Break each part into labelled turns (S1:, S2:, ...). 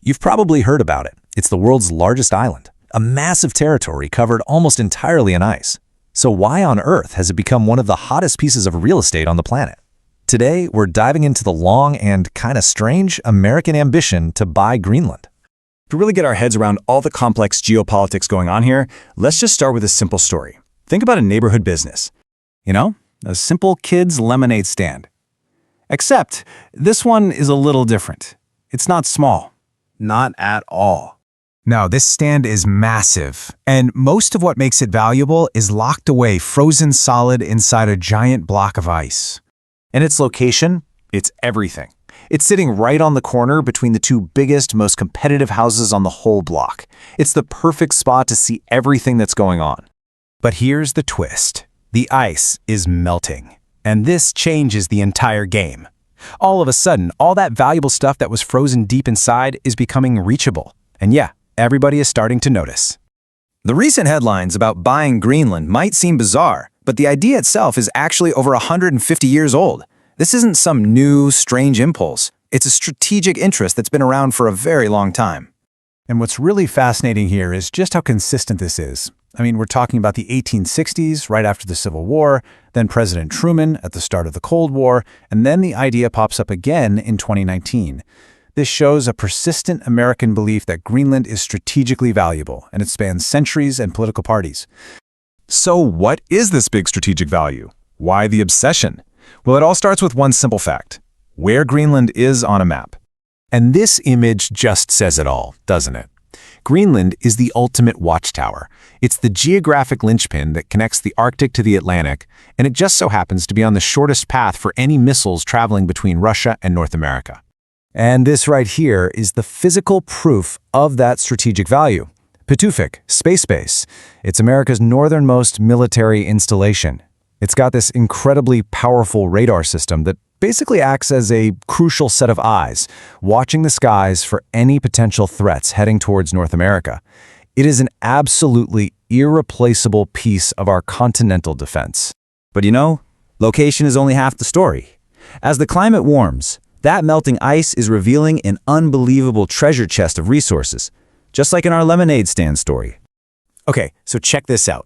S1: You've probably heard about it. It's the world's largest island, a massive territory covered almost entirely in ice. So why on earth has it become one of the hottest pieces of real estate on the planet? Today, we're diving into the long and kind of strange American ambition to buy Greenland.
S2: To really get our heads around all the complex geopolitics going on here, let's just start with a simple story. Think about a neighborhood business. You know, a simple kid's lemonade stand. Except, this one is a little different. It's not small.
S3: Not at all.
S4: No, this stand is massive, and most of what makes it valuable is locked away frozen solid inside a giant block of ice.
S3: And its location? It's everything. It's sitting right on the corner between the two biggest, most competitive houses on the whole block. It's the perfect spot to see everything that's going on.
S4: But here's the twist. The ice is melting, and this changes the entire game. All of a sudden, all that valuable stuff that was frozen deep inside is becoming reachable. And yeah, everybody is starting to notice.
S2: The recent headlines about buying Greenland might seem bizarre, but the idea itself is actually over 150 years old. This isn't some new, strange impulse. It's a strategic interest that's been around for a very long time.
S4: And what's really fascinating here is just how consistent this is. I mean, we're talking about the 1860s, right after the Civil War, then President Truman at the start of the Cold War, and then the idea pops up again in 2019. This shows a persistent American belief that Greenland is strategically valuable, and it spans centuries and political parties.
S2: So what is this big strategic value? Why the obsession? Well, it all starts with one simple fact: where Greenland is on a map.
S1: And this image just says it all, doesn't it? Greenland is the ultimate watchtower. It's the geographic linchpin that connects the Arctic to the Atlantic, and it just so happens to be on the shortest path for any missiles traveling between Russia and North America.
S4: And this right here is the physical proof of that strategic value. Pituffik Space Base. It's America's northernmost military installation. It's got this incredibly powerful radar system that basically acts as a crucial set of eyes, watching the skies for any potential threats heading towards North America. It is an absolutely irreplaceable piece of our continental defense.
S5: But you know, location is only half the story. As the climate warms, that melting ice is revealing an unbelievable treasure chest of resources, just like in our lemonade stand story.
S3: Okay, so check this out.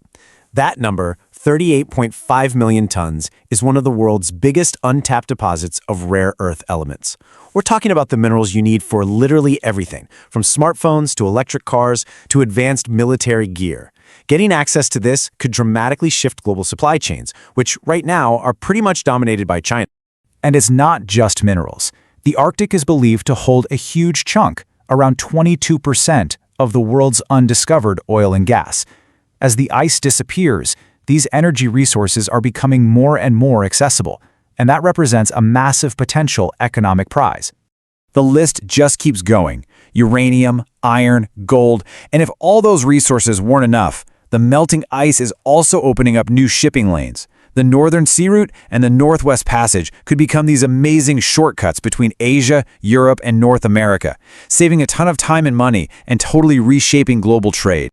S3: That number, 38.5 million tons, is one of the world's biggest untapped deposits of rare earth elements. We're talking about the minerals you need for literally everything, from smartphones to electric cars to advanced military gear. Getting access to this could dramatically shift global supply chains, which right now are pretty much dominated by China.
S4: And it's not just minerals. The Arctic is believed to hold a huge chunk, around 22% of the world's undiscovered oil and gas. As the ice disappears, these energy resources are becoming more and more accessible, and that represents a massive potential economic prize.
S2: The list just keeps going. Uranium, iron, gold, and if all those resources weren't enough, the melting ice is also opening up new shipping lanes. The Northern Sea Route and the Northwest Passage could become these amazing shortcuts between Asia, Europe, and North America, saving a ton of time and money and totally reshaping global trade.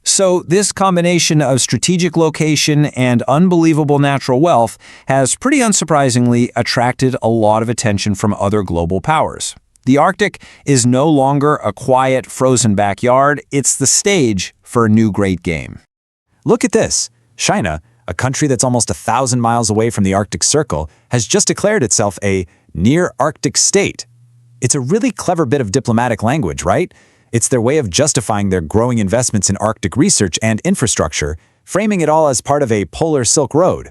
S5: So this combination of strategic location and unbelievable natural wealth has pretty unsurprisingly attracted a lot of attention from other global powers. The Arctic is no longer a quiet, frozen backyard. It's the stage for a new great game.
S1: Look at this. China, a country that's almost 1,000 miles away from the Arctic Circle, has just declared itself a near-Arctic state. It's a really clever bit of diplomatic language, right? It's their way of justifying their growing investments in Arctic research and infrastructure, framing it all as part of a polar Silk Road.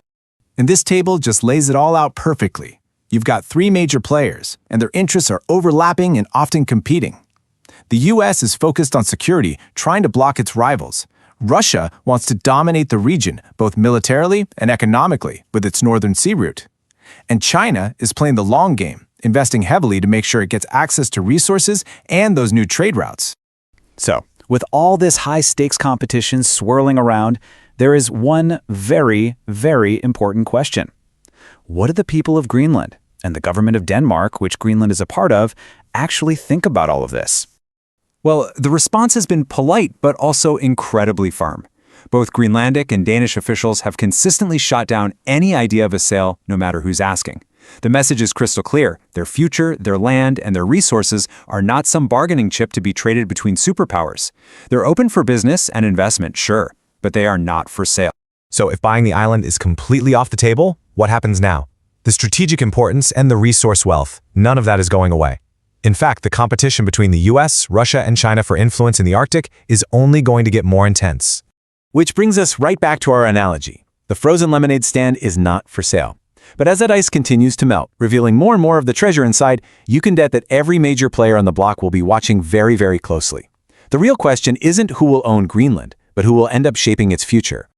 S3: And this table just lays it all out perfectly. You've got three major players, and their interests are overlapping and often competing. The US is focused on security, trying to block its rivals. Russia wants to dominate the region, both militarily and economically, with its Northern Sea Route. And China is playing the long game, investing heavily to make sure it gets access to resources and those new trade routes.
S4: So, with all this high-stakes competition swirling around, there is one very, very important question. What do the people of Greenland and the government of Denmark, which Greenland is a part of, actually think about all of this?
S2: Well, the response has been polite, but also incredibly firm. Both Greenlandic and Danish officials have consistently shot down any idea of a sale, no matter who's asking.
S5: The message is crystal clear. Their future, their land, and their resources are not some bargaining chip to be traded between superpowers. They're open for business and investment, sure, but they are not for sale.
S4: So if buying the island is completely off the table, what happens now? The strategic importance and the resource wealth, none of that is going away. In fact, the competition between the US, Russia, and China for influence in the Arctic is only going to get more intense.
S2: Which brings us right back to our analogy. The frozen lemonade stand is not for sale. But as that ice continues to melt, revealing more and more of the treasure inside, you can bet that every major player on the block will be watching very, very closely. The real question isn't who will own Greenland, but who will end up shaping its future.